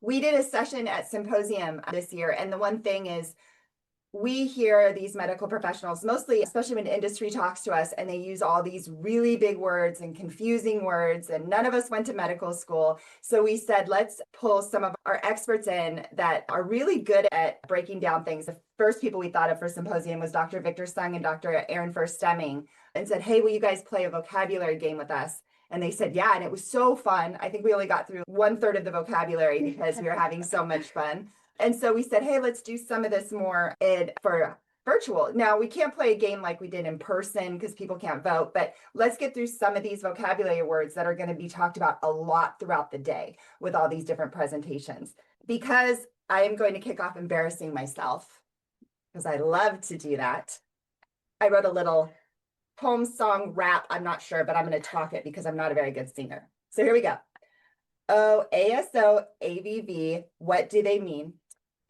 We did a session at Symposium this year, and the one thing is we hear these medical professionals, mostly, especially when industry talks to us, and they use all these really big words and confusing words, and none of us went to medical school. So we said, let's pull some of our experts in that are really good at breaking down things. The first people we thought of for Symposium was Dr. Victor Sung and Dr. Erin Furr-Stimming, and said, hey, will you guys play a vocabulary game with us? And they said, yeah, and it was so fun. I think we only got through 1/3 of the vocabulary because we were having so much fun. And so we said, hey, let's do some of this more for virtual. Now, we can't play a game like we did in person because people can't vote, but let's get through some of these vocabulary words that are going to be talked about a lot throughout the day with all these different presentations. Because I am going to kick off embarrassing myself, because I love to do that. I wrote a little poem, song, rap. I'm not sure, but I'm going to talk it because I'm not a very good singer. So here we go. Oh, ASO, AVV, what do they mean?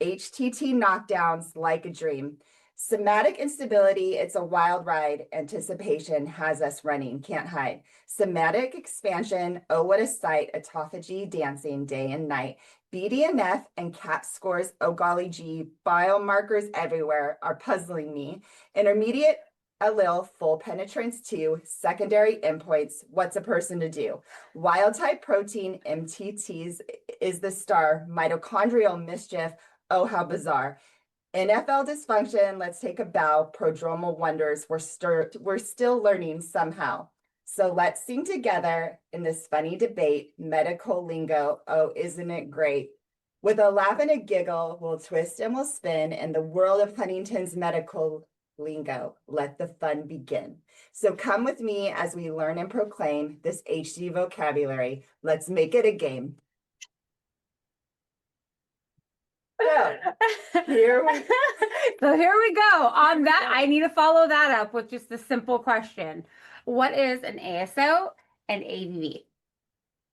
HTT knockdowns like a dream. Somatic instability, it's a wild ride. Anticipation has us running, can't hide. Somatic expansion, oh, what a sight. Autophagy dancing day and night. BDNF and CAP scores, oh, golly gee. Biomarkers everywhere are puzzling me. Intermediate allele, full penetrance 2, secondary endpoints, what's a person to do? Wild type protein, MTTs is the star. Mitochondrial mischief, oh, how bizarre. NFL dysfunction, let's take a bow. Prodromal wonders, we're still learning somehow. So let's sing together in this funny debate, medical lingo, oh, isn't it great? With a laugh and a giggle, we'll twist and we'll spin in the world of Huntington's medical lingo. Let the fun begin. So come with me as we learn and proclaim this HD vocabulary. Let's make it a game. So here we go. On that, I need to follow that up with just a simple question. What is an ASO and AVV?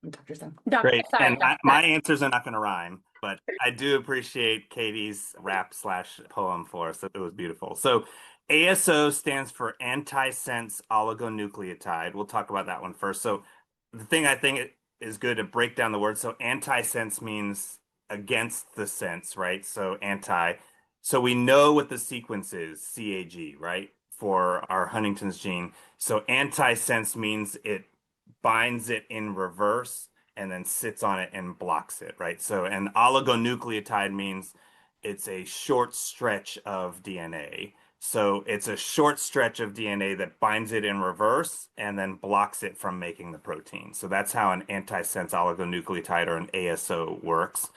Dr. Sung. Great. And my answers are not going to rhyme, but I do appreciate Katie's rap/poem for us. It was beautiful. So ASO stands for antisense oligonucleotide. We'll talk about that one first. So the thing I think is good to break down the word. So antisense means against the sense, right? So anti. So we know what the sequence is, CAG, right? For our Huntington's gene. So antisense means it binds it in reverse and then sits on it and blocks it, right? So an oligonucleotide means it's a short stretch of DNA. So it's a short stretch of DNA that binds it in reverse and then blocks it from making the protein. So that's how an antisense oligonucleotide or an ASO works.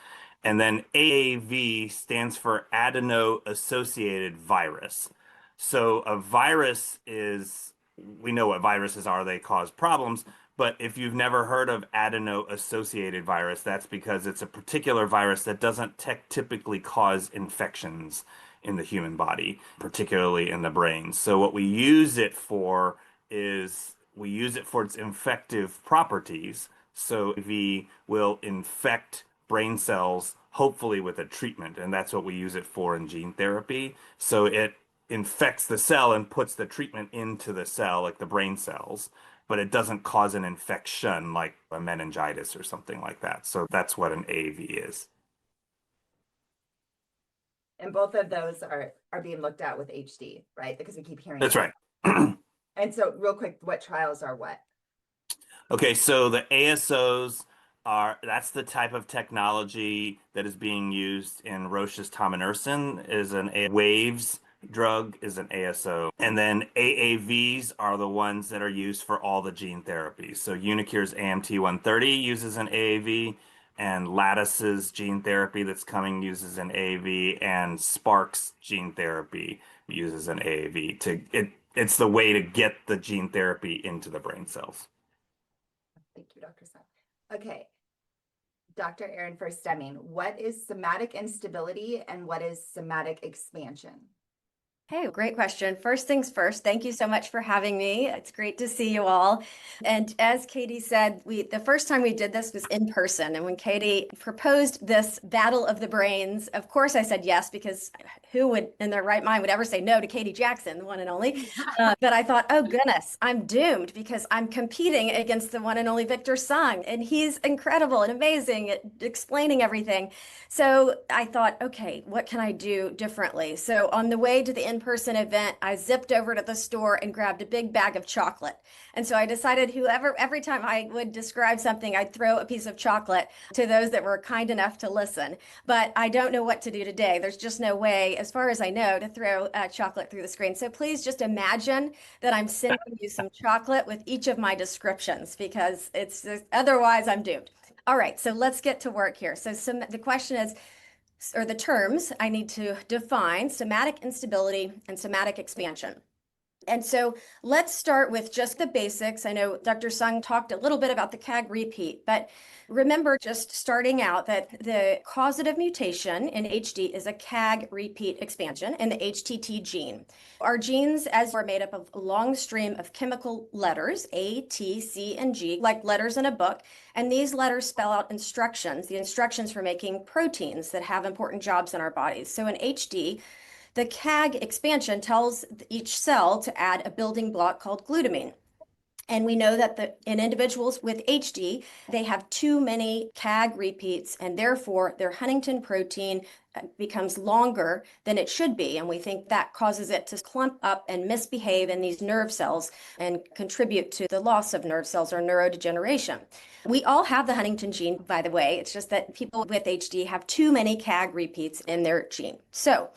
And then AAV stands for adeno-associated virus. So a virus is, we know what viruses are, they cause problems. But if you've never heard of adeno-associated virus, that's because it's a particular virus that doesn't typically cause infections in the human body, particularly in the brain. So what we use it for is we use it for its infective properties. So we will infect brain cells, hopefully with a treatment, and that's what we use it for in gene therapy. So it infects the cell and puts the treatment into the cell, like the brain cells, but it doesn't cause an infection like a meningitis or something like that. So that's what an AAV is. And both of those are being looked at with HD, right? Because we keep hearing That's that. right. And so real quick, what trials are what? Okay, so the ASOs that's the type of technology that is being used in Roche's tominersen is an Waves drug is an ASO. And then AAVs are the ones that are used for all the gene therapies. So uniQure's AMT-130 uses an AAV, and Lattice's gene therapy that's coming uses an AAV, and Spark's gene therapy uses an AAV. It's the way to get the gene therapy into the brain cells. Thank you, Dr. Sun. Okay. Dr. Erin Furr-Stimming, what is somatic instability and what is somatic expansion? Hey, great question. First things first, thank you so much for having me. It's great to see you all. And as Katie said, the first time we did this was in person. And when Katie proposed this battle of the brains, of course I said yes, because who would in their right mind would ever say no to Katie Jackson, the one and only? But I thought, oh goodness, I'm doomed because I'm competing against the one and only Victor Sung, and he's incredible and amazing at explaining everything. So I thought, okay, what can I do differently? So on the way to the in-person event, I zipped over to the store and grabbed a big bag of chocolate. And so I decided every time I would describe something, I'd throw a piece of chocolate to those that were kind enough to listen. But I don't know what to do today. There's just no way, as far as I know, to throw chocolate through the screen. So please just imagine that I'm sending you some chocolate with each of my descriptions, because otherwise I'm doomed. All right, so let's get to work here. So the question is, or the terms I need to define: somatic instability and somatic expansion. And so let's start with just the basics. I know Dr. Sung talked a little bit about the CAG repeat, but remember, just starting out, that the causative mutation in HD is a CAG repeat expansion in the HTT gene. Our genes, as are, made up of a long stream of chemical letters, A, T, C, and G, like letters in a book. And these letters spell out instructions, the instructions for making proteins that have important jobs in our bodies. So in HD, the CAG expansion tells each cell to add a building block called glutamine. And we know that in individuals with HD, they have too many CAG repeats, and therefore their Huntington protein becomes longer than it should be. And we think that causes it to clump up and misbehave in these nerve cells and contribute to the loss of nerve cells or neurodegeneration. We all have the Huntington gene, by the way. It's just that people with HD have too many CAG repeats in their gene. So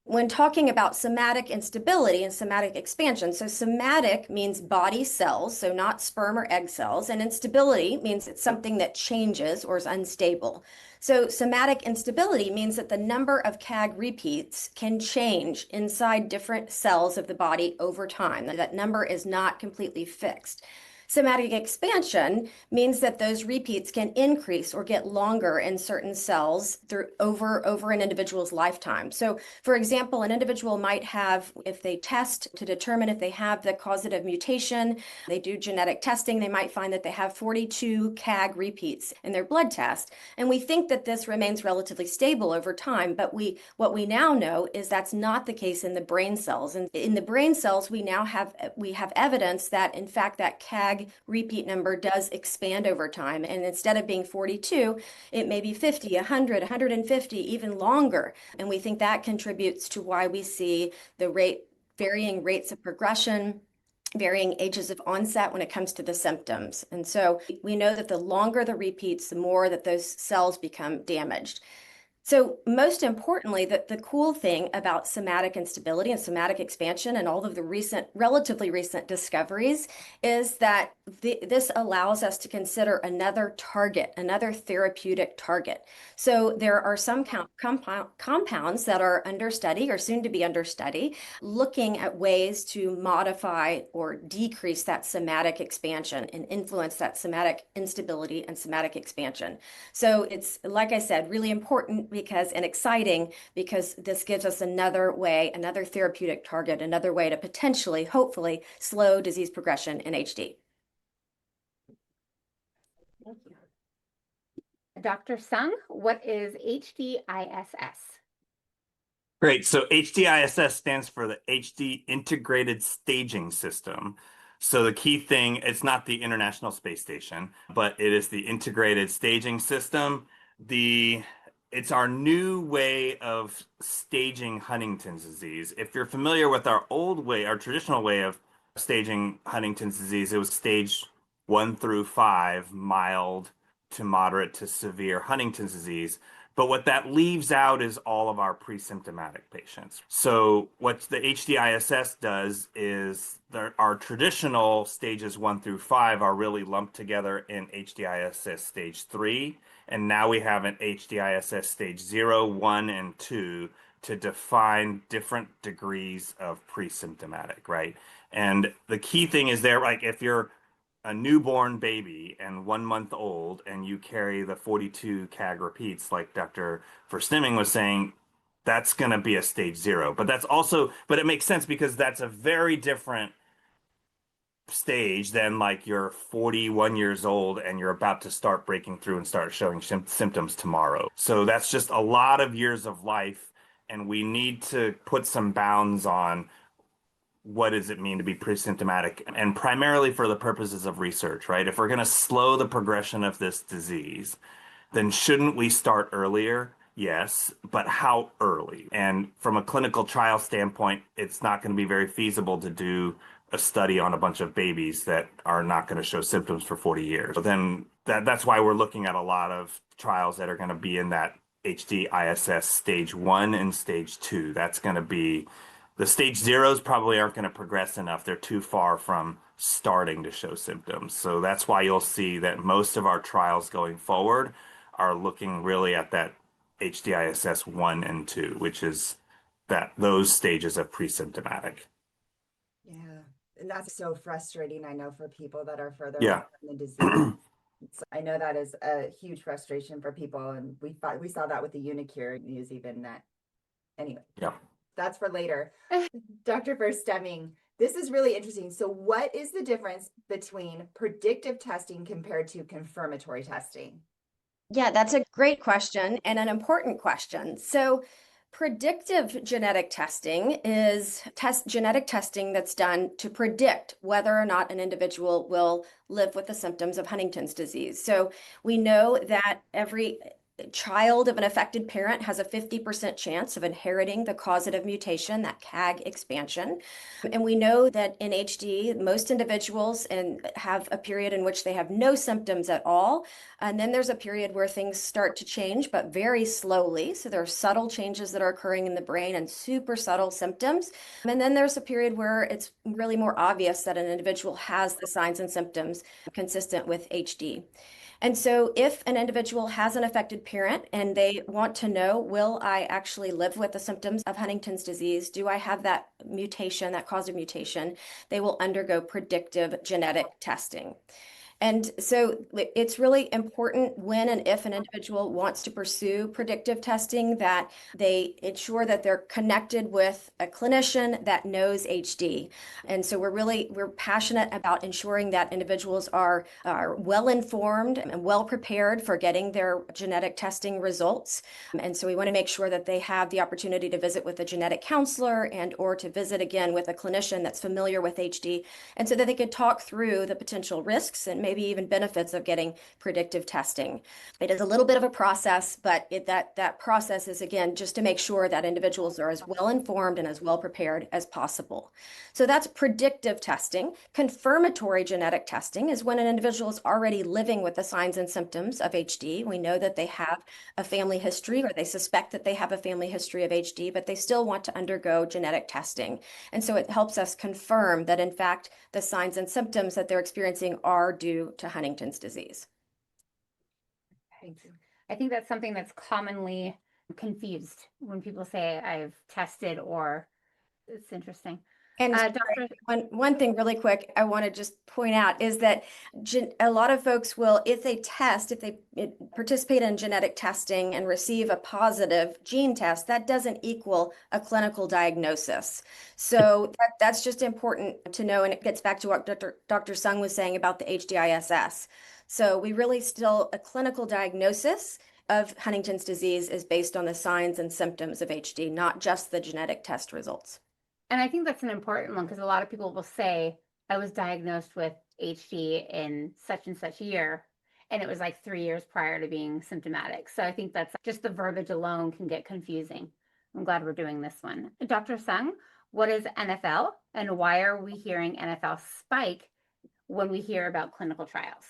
when talking about somatic instability and somatic expansion, so somatic means body cells, so not sperm or egg cells, and instability means it's something that changes or is unstable. So somatic instability means that the number of CAG repeats can change inside different cells of the body over time. That number is not completely fixed. Somatic expansion means that those repeats can increase or get longer in certain cells over an individual's lifetime. So, for example, an individual might have, if they test to determine if they have the causative mutation, they do genetic testing, they might find that they have 42 CAG repeats in their blood test. And we think that this remains relatively stable over time, but what we now know is that's not the case in the brain cells. And in the brain cells, we have evidence that, in fact, that CAG repeat number does expand over time. And instead of being 42, it may be 50, 100, 150, even longer. And we think that contributes to why we see varying rates of progression, varying ages of onset when it comes to the symptoms. And so we know that the longer the repeats, the more that those cells become damaged. So most importantly, the cool thing about somatic instability and somatic expansion and all of the relatively recent discoveries is that this allows us to consider another target, another therapeutic target. So there are some compounds that are under study or soon to be under study, looking at ways to modify or decrease that somatic expansion and influence that somatic instability and somatic expansion. So it's, like I said, really important and exciting, because this gives us another therapeutic target, another way to potentially, hopefully, slow disease progression in HD. Thank you. Dr. Sung, what is HDISS? Great. So HDISS stands for the HD Integrated Staging System. So the key thing, it's not the International Space Station, but it is the Integrated Staging System. It's our new way of staging Huntington's disease. If you're familiar with our traditional way of staging Huntington's disease, it was stage 1 through 5, mild to moderate to severe Huntington's disease. But what that leaves out is all of our pre-symptomatic patients. So what the HDISS does is our traditional stages 1 through 5 are really lumped together in HDISS stage 3. And now we have an HDISS stage 0, 1, and 2 to define different degrees of pre-symptomatic, right? And the key thing is there, like if you're a newborn baby and 1 month old and you carry the 42 CAG repeats, like Dr. Furr-Stimming was saying, that's going to be a stage 0. But but it makes sense because that's a very different stage than like you're 41 years old and you're about to start breaking through and start showing symptoms tomorrow. So that's just a lot of years of life, and we need to put some bounds on what does it mean to be pre-symptomatic, and primarily for the purposes of research, right? If we're going to slow the progression of this disease, then shouldn't we start earlier? Yes, but how early? And from a clinical trial standpoint, it's not going to be very feasible to do a study on a bunch of babies that are not going to show symptoms for 40 years. So then that's why we're looking at a lot of trials that are going to be in that HD-ISS stage 1 and stage 2. That's going to be the stage 0s probably aren't going to progress enough. They're too far from starting to show symptoms. So that's why you'll see that most of our trials going forward are looking really at that HDISS 1 and 2, which is those stages of pre-symptomatic. Yeah, and that's so frustrating, I know, for people that are further Yeah. along in the disease. So I know that is a huge frustration for people, and we saw that with the uniQure news, even that. Anyway, Yeah. That's for later. Dr. Furr-Stimming, this is really interesting. So what is the difference between predictive testing compared to confirmatory testing? Yeah, that's a great question and an important question. So predictive genetic testing is genetic testing that's done to predict whether or not an individual will live with the symptoms of Huntington's disease. So we know that every child of an affected parent has a 50% chance of inheriting the causative mutation, that CAG expansion. And we know that in HD, most individuals have a period in which they have no symptoms at all. And then there's a period where things start to change, but very slowly. So there are subtle changes that are occurring in the brain and super subtle symptoms. And then there's a period where it's really more obvious that an individual has the signs and symptoms consistent with HD. And so if an individual has an affected parent and they want to know, will I actually live with the symptoms of Huntington's disease? Do I have that mutation, that causative mutation? They will undergo predictive genetic testing. And so it's really important when and if an individual wants to pursue predictive testing that they ensure that they're connected with a clinician that knows HD. And so we're passionate about ensuring that individuals are well informed and well prepared for getting their genetic testing results. And so we want to make sure that they have the opportunity to visit with a genetic counselor and or to visit again with a clinician that's familiar with HD, and so that they could talk through the potential risks and maybe even benefits of getting predictive testing. It is a little bit of a process, but that process is, again, just to make sure that individuals are as well informed and as well prepared as possible. So that's predictive testing. Confirmatory genetic testing is when an individual is already living with the signs and symptoms of HD. We know that they have a family history, or they suspect that they have a family history of HD, but they still want to undergo genetic testing. And so it helps us confirm that, in fact, the signs and symptoms that they're experiencing are due to Huntington's disease. Thank you. I think that's something that's commonly confused when people say I've tested, or it's interesting. And Dr. one thing really quick I want to just point out is that a lot of folks will, if they participate in genetic testing and receive a positive gene test, that doesn't equal a clinical diagnosis. So that's just important to know, and it gets back to what Dr. Sung was saying about the HDISS. So we really still, a clinical diagnosis of Huntington's disease is based on the signs and symptoms of HD, not just the genetic test results. And I think that's an important one, because a lot of people will say, I was diagnosed with HD in such and such year, and it was like 3 years prior to being symptomatic. So I think that's just the verbiage alone can get confusing. I'm glad we're doing this one. Dr. Sung, what is NFL, and why are we hearing NFL spike when we hear about clinical trials?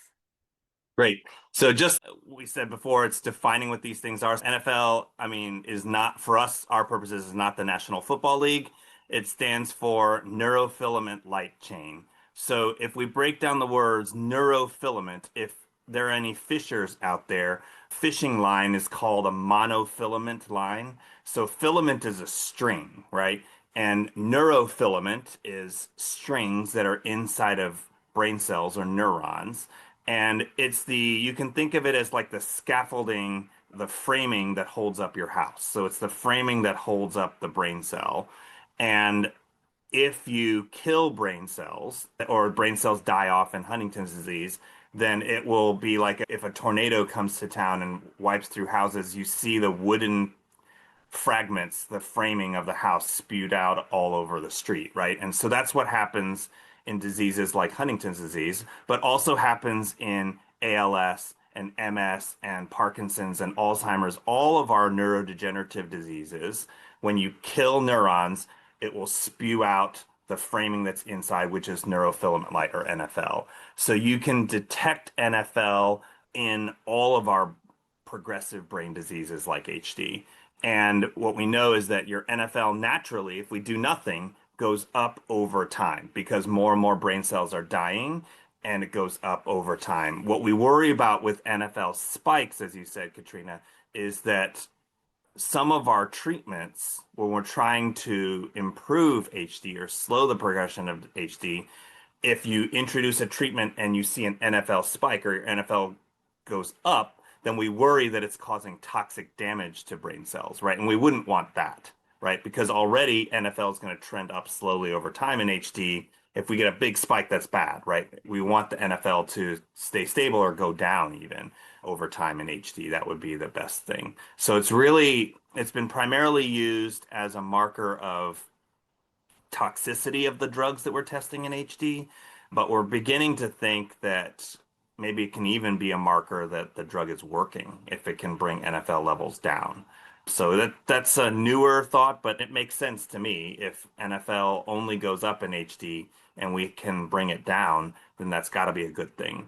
Great. So just we said before, it's defining what these things are. NFL, I mean, is not, for us, our purposes, is not the National Football League. It stands for neurofilament light chain. So if we break down the words neurofilament, if there are any fishers out there, fishing line is called a monofilament line. So filament is a string, right? And neurofilament is strings that are inside of brain cells or neurons. And it's you can think of it as like the scaffolding the framing that holds up your house. So it's the framing that holds up the brain cell. And if you kill brain cells or brain cells die off in Huntington's disease, then it will be like if a tornado comes to town and wipes through houses, you see the wooden fragments, the framing of the house spewed out all over the street, right? And so that's what happens in diseases like Huntington's disease, but also happens in ALS and MS and Parkinson's and Alzheimer's, all of our neurodegenerative diseases. When you kill neurons, it will spew out the framing that's inside, which is neurofilament light or NFL. So you can detect NFL in all of our progressive brain diseases like HD. And what we know is that your NFL naturally, if we do nothing, goes up over time because more and more brain cells are dying and it goes up over time. What we worry about with NFL spikes, as you said, Katrina, is that some of our treatments, when we're trying to improve HD or slow the progression of HD, if you introduce a treatment and you see an NFL spike or your NFL goes up, then we worry that it's causing toxic damage to brain cells, right? And we wouldn't want that, right? Because already NFL is going to trend up slowly over time in HD. If we get a big spike, that's bad, right? We want the NFL to stay stable or go down even over time in HD. That would be the best thing. So it's been primarily used as a marker of toxicity of the drugs that we're testing in HD, but we're beginning to think that maybe it can even be a marker that the drug is working if it can bring NFL levels down. So that's a newer thought, but it makes sense to me. If NFL only goes up in HD and we can bring it down, then that's got to be a good thing.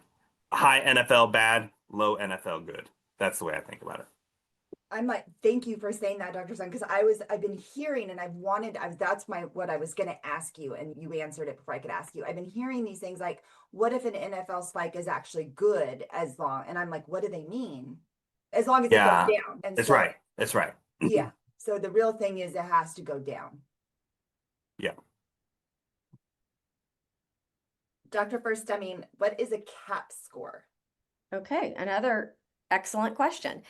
High NFL bad, low NFL good. That's the way I think about it. I might thank you for saying that, Dr. Sun, because I've been hearing and that's what I was going to ask you, and you answered it before I could ask you. I've been hearing these things like, what if an NFL spike is actually good and I'm like, what do they mean? As long as it goes down. And that's right. That's right. Yeah. So the real thing is it has to go down. Yeah. Dr. Furr-Stimming, what is a CAP score? Okay, another excellent question.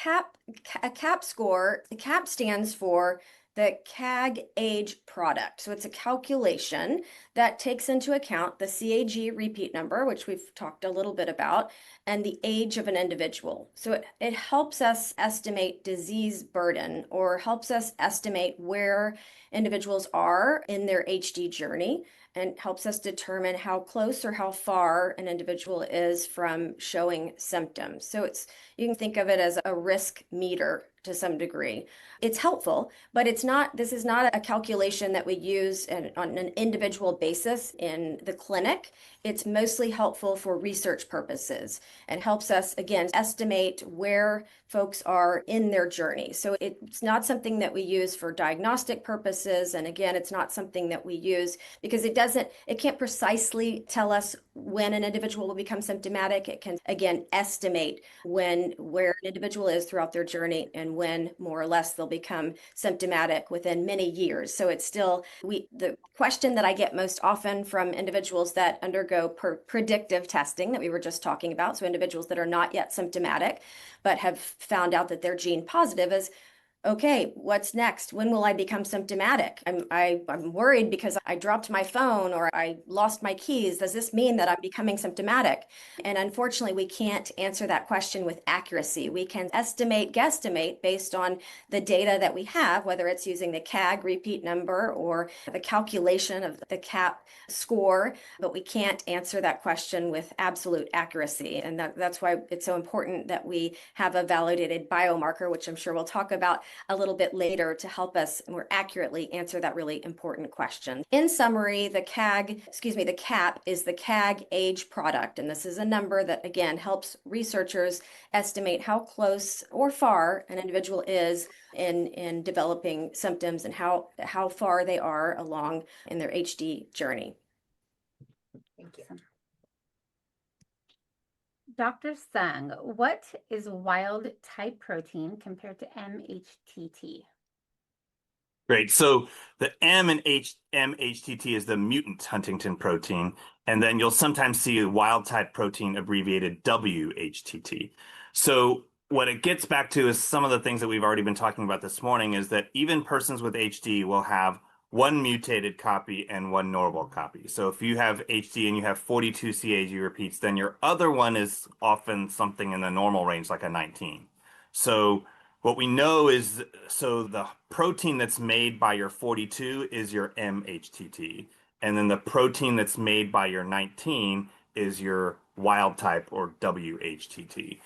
A CAP score, the CAP stands for the CAG age product. So it's a calculation that takes into account the CAG repeat number, which we've talked a little bit about, and the age of an individual. So it helps us estimate disease burden or helps us estimate where individuals are in their HD journey and helps us determine how close or how far an individual is from showing symptoms. So you can think of it as a risk meter to some degree. It's helpful, but this is not a calculation that we use on an individual basis in the clinic. It's mostly helpful for research purposes and helps us, again, estimate where folks are in their journey. So it's not something that we use for diagnostic purposes. And again, it's not something that we use because it can't precisely tell us when an individual will become symptomatic. It can, again, estimate where an individual is throughout their journey and when more or less they'll become symptomatic within many years. So it's still, the question that I get most often from individuals that undergo predictive testing that we were just talking about, so individuals that are not yet symptomatic, but have found out that they're gene positive is, okay, what's next? When will I become symptomatic? I'm worried because I dropped my phone or I lost my keys. Does this mean that I'm becoming symptomatic? And unfortunately, we can't answer that question with accuracy. We can guesstimate based on the data that we have, whether it's using the CAG repeat number or the calculation of the CAP score, but we can't answer that question with absolute accuracy. And that's why it's so important that we have a validated biomarker, which I'm sure we'll talk about a little bit later to help us more accurately answer that really important question. In summary, the CAP is the CAG age product. And this is a number that, again, helps researchers estimate how close or far an individual is in developing symptoms and how far they are along in their HD journey. Thank you. Dr. Sung, what is wild type protein compared to MHTT? Great. So the MHTT is the mutant Huntington protein, and then you'll sometimes see a wild type protein abbreviated WHTT. So what it gets back to is some of the things that we've already been talking about this morning is that even persons with HD will have one mutated copy and one normal copy. So if you have HD and you have 42 CAG repeats, then your other one is often something in the normal range, like a 19. So what we know is, so the protein that's made by your 42 is your mHTT, and then the protein that's made by your 19 is your wild type or WHTT.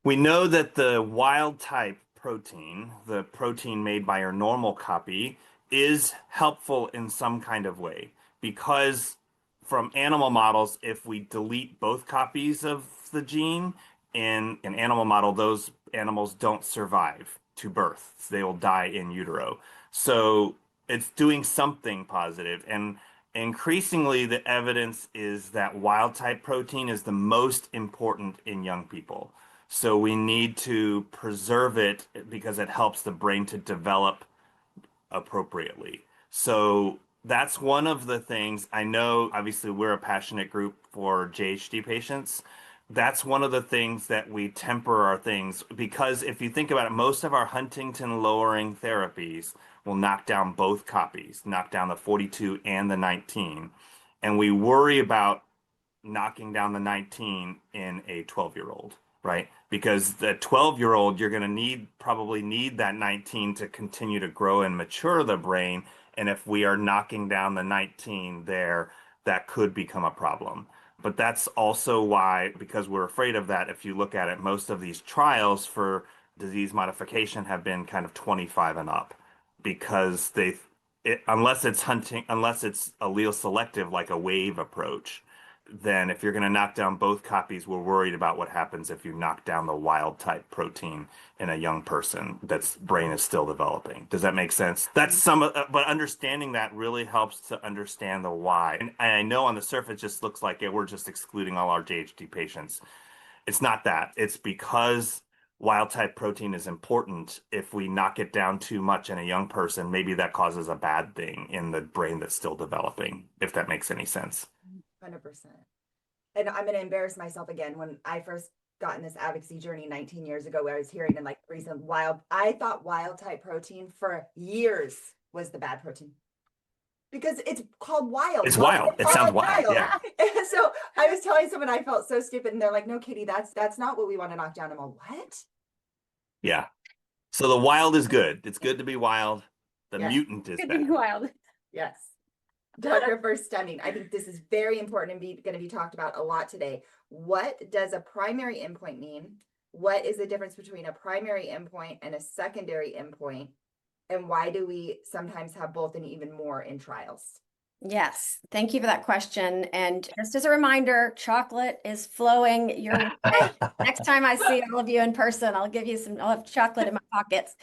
We know that the wild type protein, the protein made by our normal copy, is helpful in some kind of way because from animal models, if we delete both copies of the gene in an animal model, those animals don't survive to birth. They will die in utero. So it's doing something positive. And increasingly, the evidence is that wild type protein is the most important in young people. So we need to preserve it because it helps the brain to develop appropriately. So that's one of the things. I know, obviously, we're a passionate group for JHD patients. That's one of the things that we temper our things because if you think about it, most of our Huntington lowering therapies will knock down both copies, knock down the 42 and the 19. And we worry about knocking down the 19 in a 12-year-old, right? Because the 12-year-old, you're going to probably need that 19 to continue to grow and mature the brain. And if we are knocking down the 19 there, that could become a problem. But that's also why, because we're afraid of that, if you look at it, most of these trials for disease modification have been kind of 25 and up because unless it's allele selective, like a wave approach, then if you're going to knock down both copies, we're worried about what happens if you knock down the wild type protein in a young person that's brain is still developing. Does that make sense? That's but understanding that really helps to understand the why. And I know on the surface it just looks like we're just excluding all our JHD patients. It's not that. It's because wild type protein is important. If we knock it down too much in a young person, maybe that causes a bad thing in the brain that's still developing, if that makes any sense. 100%. And I'm going to embarrass myself again. When I first got in this advocacy journey 19 years ago, where I was hearing in like recent I thought wild type protein for years was the bad protein because it's called wild. It's wild. It sounds wild. Yeah. So I was telling someone I felt so stupid, and they're like, "No, Kitty, that's not what we want to knock down." I'm like, "What?" Yeah. So the wild is good. It's good to be wild. The mutant is Good bad. to be wild. Yes. Dr. Furr-Stimming, I think this is very important and going to be talked about a lot today. What does a primary endpoint mean? What is the difference between a primary endpoint and a secondary endpoint? And why do we sometimes have both and even more in trials? Yes, thank you for that question. And just as a reminder, chocolate is flowing your way. Next time I see all of you in person, I'll have chocolate in my pockets.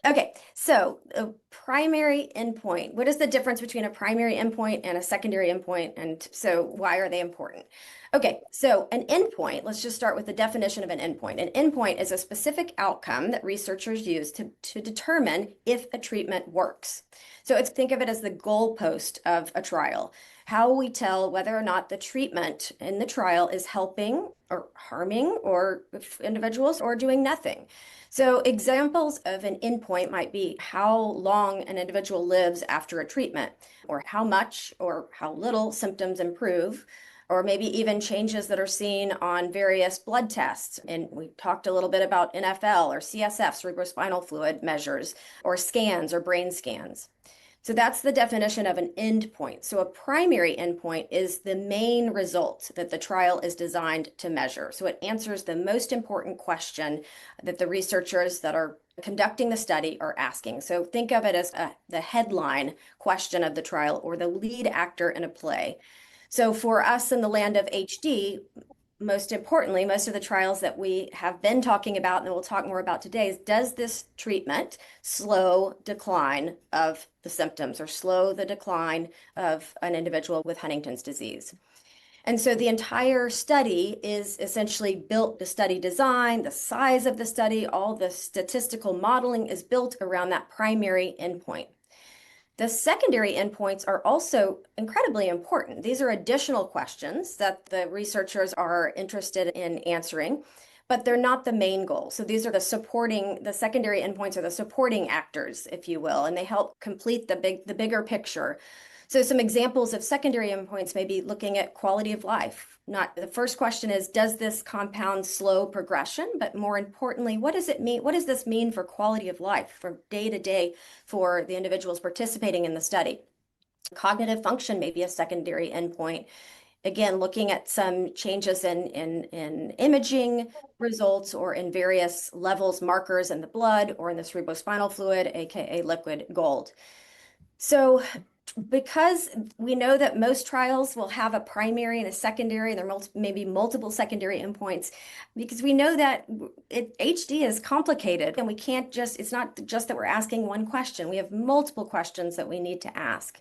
Okay, so a primary endpoint. What is the difference between a primary endpoint and a secondary endpoint? And so why are they important? Okay, so an endpoint, let's just start with the definition of an endpoint. An endpoint is a specific outcome that researchers use to determine if a treatment works. So think of it as the goalpost of a trial. How we tell whether or not the treatment in the trial is helping or harming or individuals or doing nothing. So examples of an endpoint might be how long an individual lives after a treatment, or how much or how little symptoms improve, or maybe even changes that are seen on various blood tests. And we talked a little bit about NFL or CSF, cerebrospinal fluid measures, or scans or brain scans. So that's the definition of an endpoint. So a primary endpoint is the main result that the trial is designed to measure. So it answers the most important question that the researchers that are conducting the study are asking. So think of it as the headline question of the trial or the lead actor in a play. So for us in the land of HD, most importantly, most of the trials that we have been talking about and we'll talk more about today is, does this treatment slow decline of the symptoms or slow the decline of an individual with Huntington's disease? And so the entire study is essentially built, the study design, the size of the study, all the statistical modeling is built around that primary endpoint. The secondary endpoints are also incredibly important. These are additional questions that the researchers are interested in answering. but they're not the main goal. So these are the secondary endpoints are the supporting actors, if you will, and they help complete the bigger picture. So some examples of secondary endpoints may be looking at quality of life. Not the first question is, does this compound slow progression? But more importantly, what does it mean? What does this mean for quality of life from day to day for the individuals participating in the study? Cognitive function may be a secondary endpoint. Again, looking at some changes in imaging results or in various levels, markers in the blood or in the cerebrospinal fluid, aka liquid gold. So because we know that most trials will have a primary and a secondary, and there may be multiple secondary endpoints, because we know that HD is complicated and we can't just, it's not just that we're asking one question. We have multiple questions that we need to ask.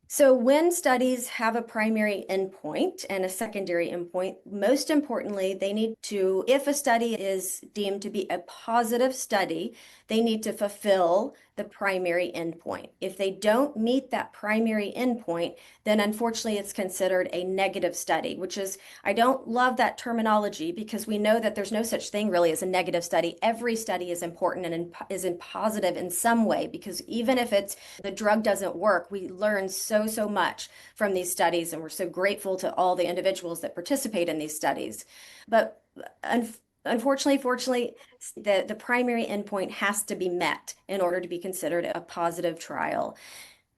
So when studies have a primary endpoint and a secondary endpoint, most importantly, they need to, if a study is deemed to be a positive study, they need to fulfill the primary endpoint. If they don't meet that primary endpoint, then unfortunately it's considered a negative study, which is, I don't love that terminology because we know that there's no such thing really as a negative study. Every study is important and is in positive in some way, because even if the drug doesn't work, we learn so much from these studies, and we're so grateful to all the individuals that participate in these studies. But fortunately, the primary endpoint has to be met in order to be considered a positive trial.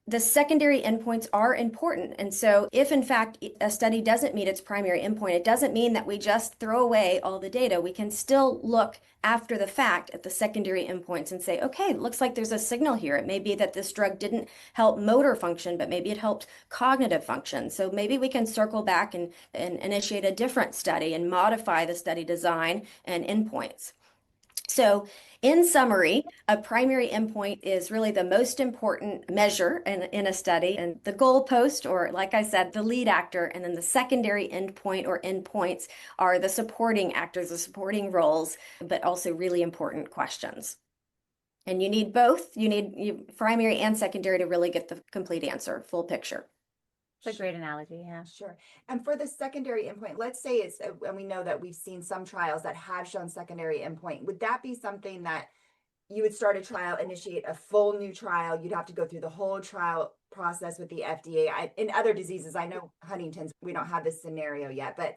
The secondary endpoints are important. And so if in fact a study doesn't meet its primary endpoint, it doesn't mean that we just throw away all the data. We can still look after the fact at the secondary endpoints and say, okay, it looks like there's a signal here. It may be that this drug didn't help motor function, but maybe it helped cognitive function. So maybe we can circle back and initiate a different study and modify the study design and endpoints. So in summary, a primary endpoint is really the most important measure in a study, and the goalpost, or like I said, the lead actor, and then the secondary endpoint or endpoints are the supporting actors, the supporting roles, but also really important questions. And you need both. You need primary and secondary to really get the complete answer, full picture. It's a great analogy, yeah. Sure. And for the secondary endpoint, let's say it's, and we know that we've seen some trials that have shown secondary endpoint. Would that be something that you would start a trial, initiate a full new trial? You'd have to go through the whole trial process with the FDA. In other diseases, I know Huntington's, we don't have this scenario yet, but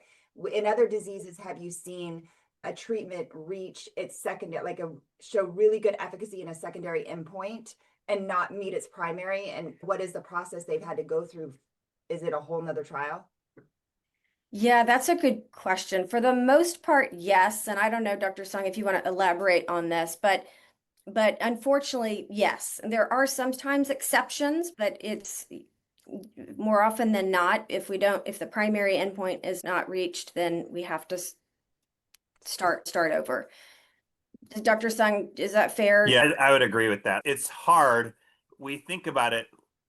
in other diseases, have you seen a treatment reach its secondary, show really good efficacy in a secondary endpoint and not meet its primary? And what is the process they've had to go through? Is it a whole nother trial? Yeah, that's a good question. For the most part, yes. And I don't know, Dr. Sung, if you want to elaborate on this, but unfortunately, yes. There are sometimes exceptions, but it's more often than not, if the primary endpoint is not reached, then we have to start over. Dr. Sung, is that fair? Yeah, I would agree with that. It's hard. We think about it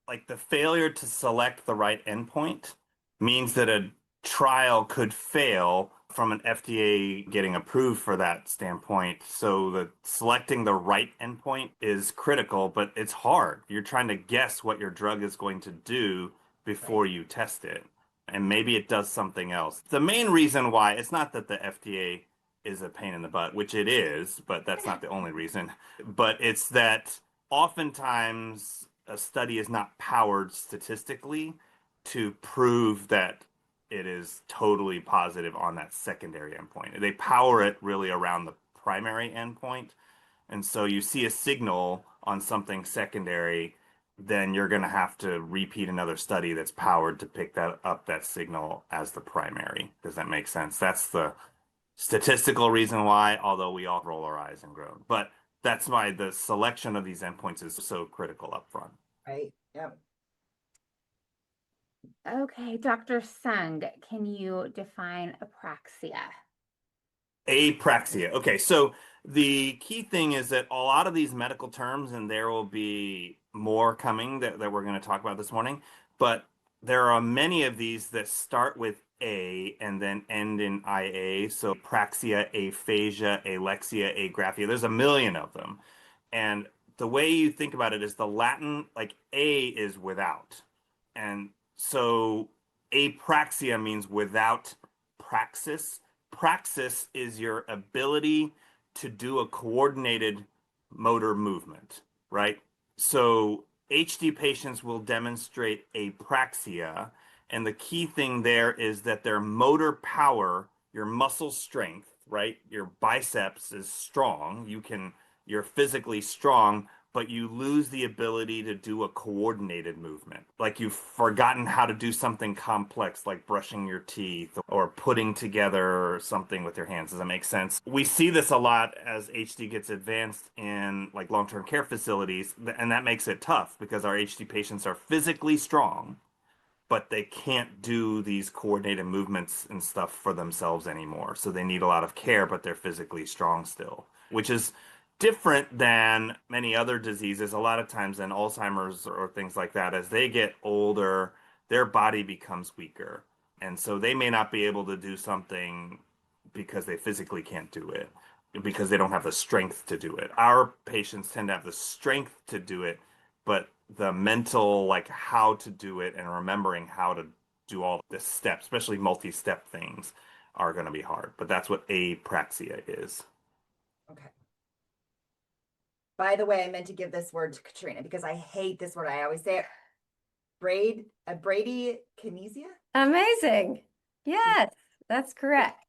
like the failure to select the right endpoint means that a trial could fail from an FDA getting approved for that standpoint. So the selecting the right endpoint is critical, but it's hard. You're trying to guess what your drug is going to do before you test it. And maybe it does something else. The main reason why, it's not that the FDA is a pain in the butt, which it is, but that's not the only reason. But it's that oftentimes a study is not powered statistically to prove that it is totally positive on that secondary endpoint. They power it really around the primary endpoint. And so you see a signal on something secondary, then you're going to have to repeat another study that's powered to pick that signal as the primary. Does that make sense? That's the statistical reason why, although we all roll our eyes and groan. But that's why the selection of these endpoints is so critical up front. Right. Yep. Okay, Dr. Sung, can you define apraxia? Apraxia. Okay, so the key thing is that a lot of these medical terms, and there will be more coming that we're going to talk about this morning, but there are many of these that start with A and then end in IA. So apraxia, aphasia, alexia, agraphia. There's a million of them. And the way you think about it is the Latin, like A is without. And so apraxia means without praxis. praxis is your ability to do a coordinated motor movement, right? So HD patients will demonstrate apraxia, and the key thing there is that their motor power, your muscle strength, right? Your biceps is strong. You're physically strong, but you lose the ability to do a coordinated movement. Like you've forgotten how to do something complex, like brushing your teeth or putting together something with your hands. Does that make sense? We see this a lot as HD gets advanced in like long-term care facilities, and that makes it tough because our HD patients are physically strong, but they can't do these coordinated movements and stuff for themselves anymore. So they need a lot of care, but they're physically strong still, which is different than many other diseases. A lot of times in Alzheimer's or things like that, as they get older, their body becomes weaker. And so they may not be able to do something because they physically can't do it, because they don't have the strength to do it. Our patients tend to have the strength to do it, but the mental, like how to do it and remembering how to do all the steps, especially multi-step things, are going to be hard. But that's what apraxia is. Okay. By the way, I meant to give this word to Katrina because I hate this word. I always say it. Bradykinesia? Amazing. Yes, that's correct.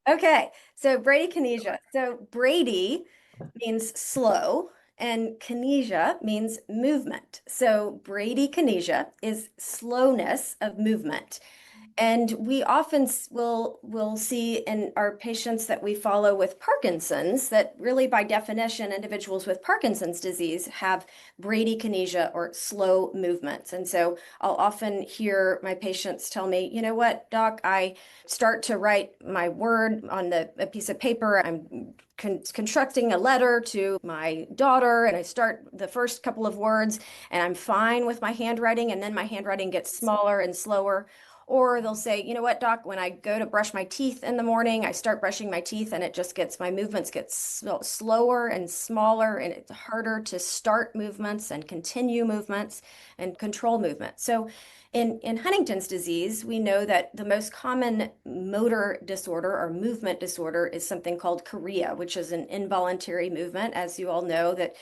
Okay, so bradykinesia. So brady means slow, and kinesia means movement. So bradykinesia is slowness of movement. And we often will see in our patients that we follow with Parkinson's that really by definition, individuals with Parkinson's disease have bradykinesia or slow movements. And so I'll often hear my patients tell me, you know what, doc, I start to write my word on a piece of paper. I'm constructing a letter to my daughter, and I start the first couple of words, and I'm fine with my handwriting, and then my handwriting gets smaller and slower. Or they'll say, you know what, doc, when I go to brush my teeth in the morning, I start brushing my teeth and my movements get slower and smaller, and it's harder to start movements and continue movements and control movement. So in Huntington's disease, we know that the most common motor disorder or movement disorder is something called chorea, which is an involuntary movement. As you all know, that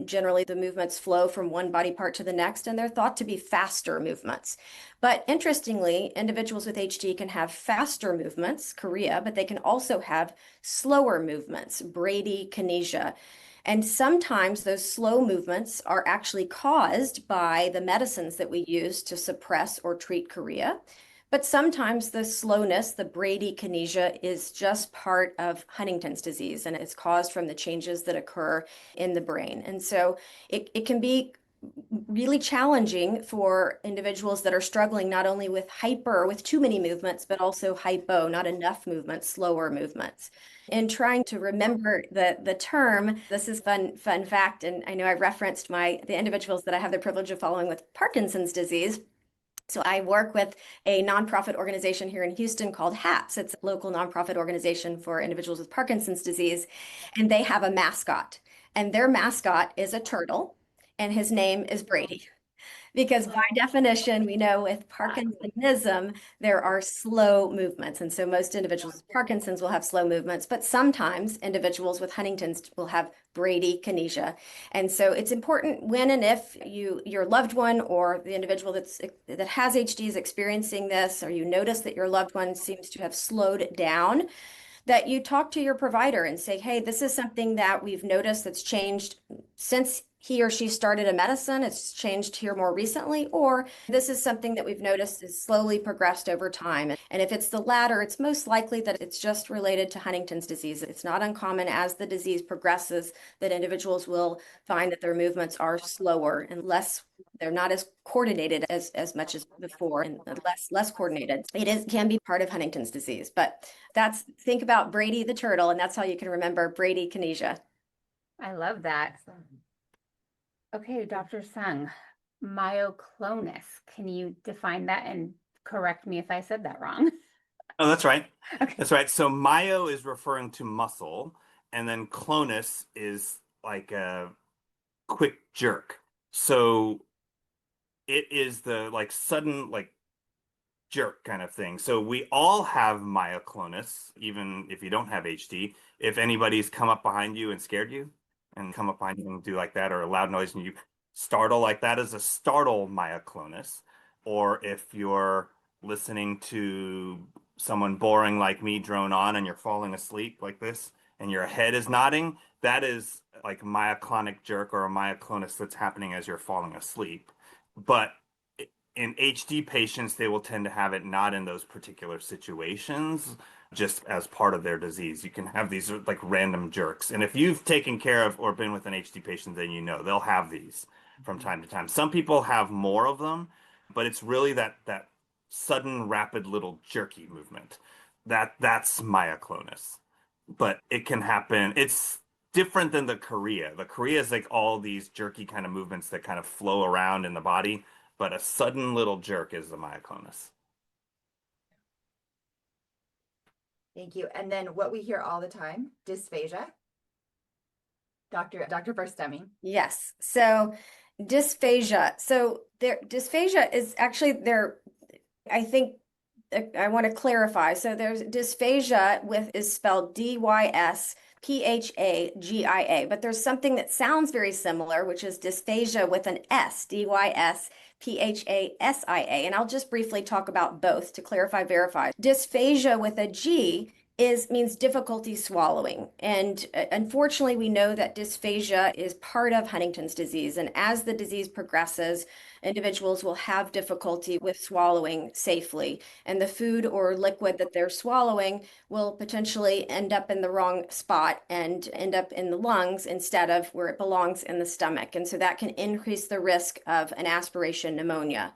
generally the movements flow from one body part to the next, and they're thought to be faster movements. But interestingly, individuals with HD can have faster movements, chorea, but they can also have slower movements, bradykinesia. And sometimes those slow movements are actually caused by the medicines that we use to suppress or treat chorea. But sometimes the slowness, the bradykinesia, is just part of Huntington's disease, and it's caused from the changes that occur in the brain. And so it can be really challenging for individuals that are struggling not only with hyper, with too many movements, but also hypo, not enough movements, slower movements. In trying to remember the term, this is fun fact, and I know I referenced the individuals that I have the privilege of following with Parkinson's disease. So I work with a nonprofit organization here in Houston called HAPS. It's a local nonprofit organization for individuals with Parkinson's disease, and they have a mascot, and their mascot is a turtle, and his name is Brady. Because by definition, we know with Parkinsonism, there are slow movements. And so most individuals with Parkinson's will have slow movements, but sometimes individuals with Huntington's will have bradykinesia. And so it's important when and if your loved one or the individual that has HD is experiencing this, or you notice that your loved one seems to have slowed down, that you talk to your provider and say, hey, this is something that we've noticed that's changed since he or she started a medicine, it's changed here more recently, or this is something that we've noticed is slowly progressed over time. And if it's the latter, it's most likely that it's just related to Huntington's disease. It's not uncommon as the disease progresses that individuals will find that their movements are slower and they're not as coordinated as much as before, and less coordinated. Can be part of Huntington's disease, but think about Brady the turtle, and that's how you can remember bradykinesia. I love that. Okay, Dr. Sung, myoclonus. Can you define that and correct me if I said that wrong? Oh, that's right. Okay. That's right. So myo is referring to muscle, and then clonus is like a quick jerk. So it is the like sudden, like jerk kind of thing. So we all have myoclonus, even if you don't have HD. If anybody's come up behind you and scared you and come up behind you and do like that, or a loud noise and you startle, like that is a startle myoclonus. Or if you're listening to someone boring like me drone on and you're falling asleep like this and your head is nodding, that is like myoclonic jerk or a myoclonus that's happening as you're falling asleep. But in HD patients, they will tend to have it not in those particular situations, just as part of their disease. You can have these like random jerks. And if you've taken care of or been with an HD patient, then you know they'll have these from time to time. Some people have more of them, but it's really that sudden, rapid little jerky movement. That's myoclonus. But it can happen. It's different than the chorea. The chorea is like all these jerky kind of movements that kind of flow around in the body, but a sudden little jerk is the myoclonus. Thank you. And then what we hear all the time, dysphagia. Dr. Furr-Stimming. Yes. So dysphagia. So dysphagia is actually there. I think I want to clarify. So there's dysphagia is spelled Dysphagia, but there's something that sounds very similar, which is dysphagia with an S, Dysphasia. And I'll just briefly talk about both to clarify, verify. Dysphagia with a G means difficulty swallowing. And unfortunately, we know that dysphagia is part of Huntington's disease. And as the disease progresses, individuals will have difficulty with swallowing safely. And the food or liquid that they're swallowing will potentially end up in the wrong spot and end up in the lungs instead of where it belongs in the stomach. And so that can increase the risk of an aspiration pneumonia.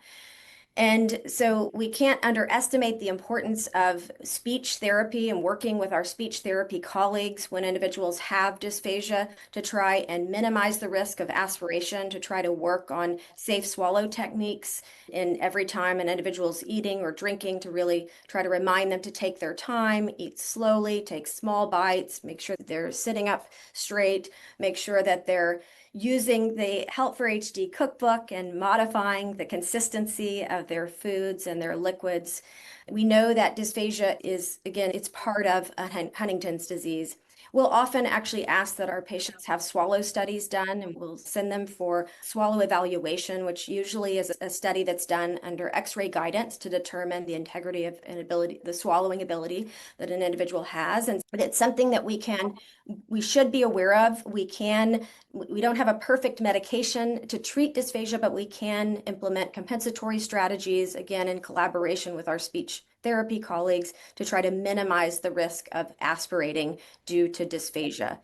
And so we can't underestimate the importance of speech therapy and working with our speech therapy colleagues when individuals have dysphagia to try and minimize the risk of aspiration, to try to work on safe swallow techniques in every time an individual's eating or drinking, to really try to remind them to take their time, eat slowly, take small bites, make sure that they're sitting up straight, make sure that they're using the Help for HD cookbook and modifying the consistency of their foods and their liquids. We know that dysphagia is, again, it's part of Huntington's disease. We'll often actually ask that our patients have swallow studies done, and we'll send them for swallow evaluation, which usually is a study that's done under X-ray guidance to determine the integrity of an ability, the swallowing ability that an individual has. And it's something that we should be aware of. We don't have a perfect medication to treat dysphagia, but we can implement compensatory strategies, again, in collaboration with our speech therapy colleagues, to try to minimize the risk of aspirating due to dysphagia.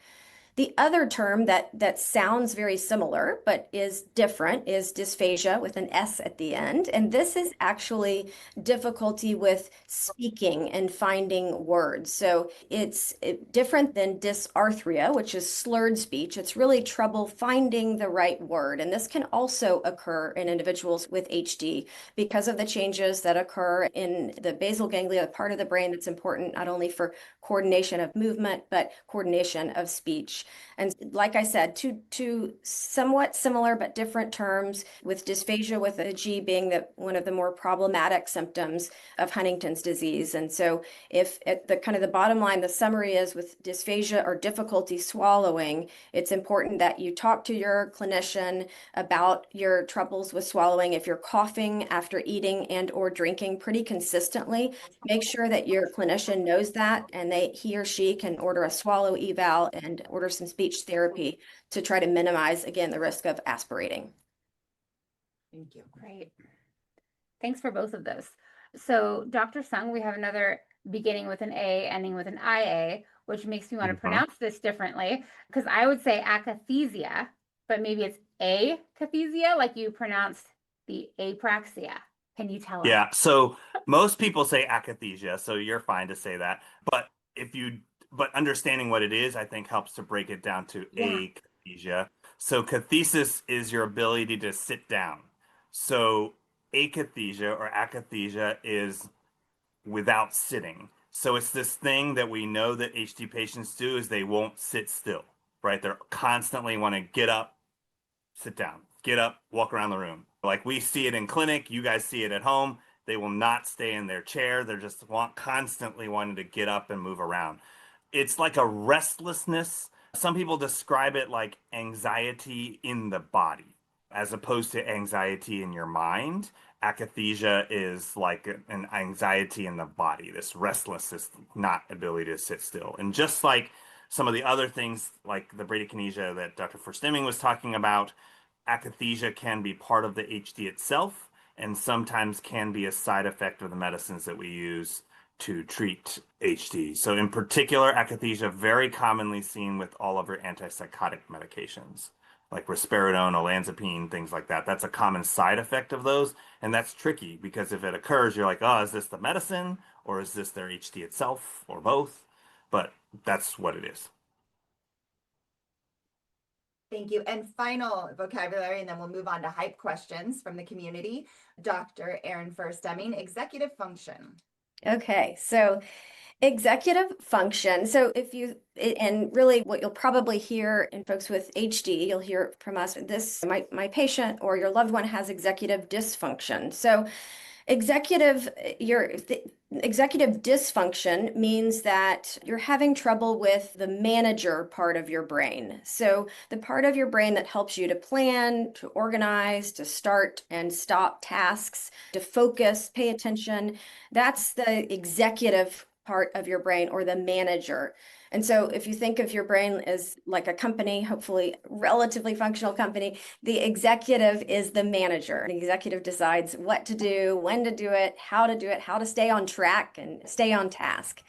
The other term that sounds very similar but is different is dysphagia with an S at the end. And this is actually difficulty with speaking and finding words. So it's different than dysarthria, which is slurred speech. It's really trouble finding the right word. And this can also occur in individuals with HD because of the changes that occur in the basal ganglia, the part of the brain that's important not only for coordination of movement, but coordination of speech. And like I said, two somewhat similar but different terms, with dysphagia with a G being one of the more problematic symptoms of Huntington's disease. And so if at the bottom line, the summary is, with dysphagia or difficulty swallowing, it's important that you talk to your clinician about your troubles with swallowing. If you're coughing after eating and or drinking pretty consistently, make sure that your clinician knows that, and he or she can order a swallow eval and order some speech therapy to try to minimize, again, the risk of aspirating. Thank you. Great. Thanks for both of those. So Dr. Sung, we have another beginning with an A, ending with an IA, which makes me want to pronounce this differently, because I would say akathisia, but maybe it's akathisia, like you pronounced the apraxia. Can you tell us? Yeah, so most people say akathisia, so you're fine to say that. But understanding what it is, I think, helps to break it down to akathisia. So cathesis is your ability to sit down. So akathisia or akathisia is without sitting. So it's this thing that we know that HD patients do, is they won't sit still, right? They're constantly want to get up, sit down, get up, walk around the room. Like we see it in clinic, you guys see it at home. They will not stay in their chair. They're just constantly wanting to get up and move around. It's like a restlessness. Some people describe it like anxiety in the body as opposed to anxiety in your mind. Akathisia is like an anxiety in the body, this restlessness, not ability to sit still. And just like some of the other things, like the bradykinesia that Dr. Furr-Stimming was talking about, akathisia can be part of the HD itself, and sometimes can be a side effect of the medicines that we use to treat HD. So in particular, akathisia very commonly seen with all of your antipsychotic medications, like risperidone, olanzapine, things like that. That's a common side effect of those. And that's tricky because if it occurs, you're like, oh, is this the medicine or is this their HD itself or both? But that's what it is. Thank you. And final vocabulary, and then we'll move on to HIPE questions from the community. Dr. Erin Furr-Stimming, executive function. Okay, so executive function. So and really what you'll probably hear in folks with HD, you'll hear from us, my patient or your loved one has executive dysfunction. So executive dysfunction means that you're having trouble with the manager part of your brain. So the part of your brain that helps you to plan, to organize, to start and stop tasks, to focus, pay attention, that's the executive part of your brain, or the manager. And so if you think of your brain as like a company, hopefully relatively functional company, the executive is the manager. The executive decides what to do, when to do it, how to stay on track and stay on task.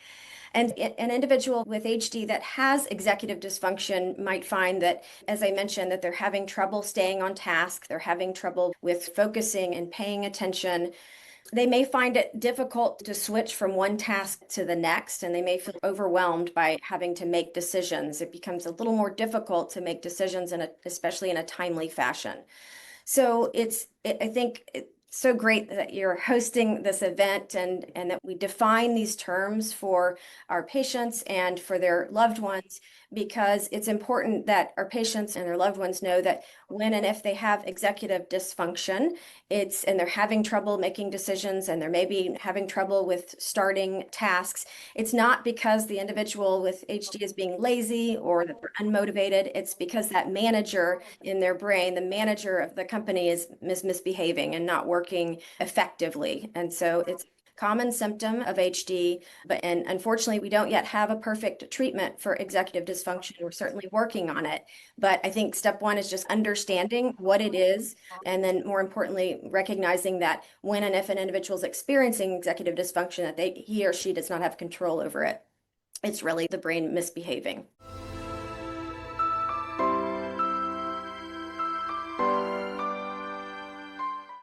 And an individual with HD that has executive dysfunction might find that, as I mentioned, that they're having trouble staying on task, they're having trouble with focusing and paying attention. They may find it difficult to switch from one task to the next, and they may feel overwhelmed by having to make decisions. It becomes a little more difficult to make decisions, especially in a timely fashion. So I think it's so great that you're hosting this event and that we define these terms for our patients and for their loved ones, because it's important that our patients and their loved ones know that when and if they have executive dysfunction, and they're having trouble making decisions and they're maybe having trouble with starting tasks, it's not because the individual with HD is being lazy or that they're unmotivated. It's because that manager in their brain, the manager of the company, is misbehaving and not working effectively. And so it's common symptom of HD, and unfortunately, we don't yet have a perfect treatment for executive dysfunction. We're certainly working on it. But I think step one is just understanding what it is, and then more importantly, recognizing that when and if an individual is experiencing executive dysfunction, that he or she does not have control over it. It's really the brain misbehaving.